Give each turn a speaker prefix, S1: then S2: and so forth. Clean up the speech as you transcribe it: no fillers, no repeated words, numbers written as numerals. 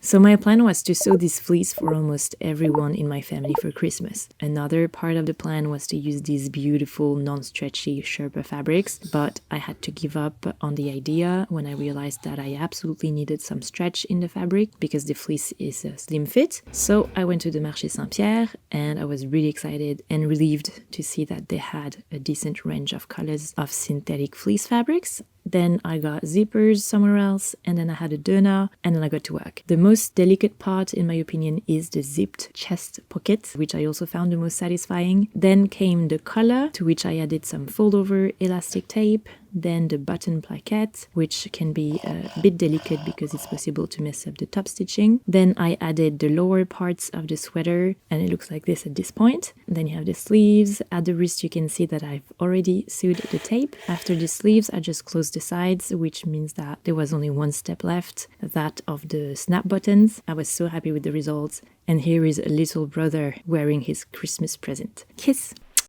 S1: So my plan was to sew this fleece for almost everyone in my family for Christmas. Another part of the plan was to use these beautiful non-stretchy Sherpa fabrics, but I had to give up on the idea when I realized that I absolutely needed some stretch in the fabric because the fleece is a slim fit. So I went to the Marché Saint-Pierre and I was really excited and relieved to see that they had a decent range of colors of synthetic fleece fabrics. Then I got zippers somewhere else, and then I had a dona, and then I got to work. The most delicate part, in my opinion, is the zipped chest pocket, which I also found the most satisfying. Then came the collar, to which I added some fold-over elastic tape. Then the button plaquette, which can be a bit delicate because it's possible to mess up the top stitching. Then I added the lower parts of the sweater, and it looks like this at this point. Then you have the sleeves. At the wrist, you can see that I've already sewed the tape. After the sleeves, I just closed the sides, which means that there was only one step left, that of the snap buttons. I was so happy with the results. And here is a little brother wearing his Christmas present. Kiss!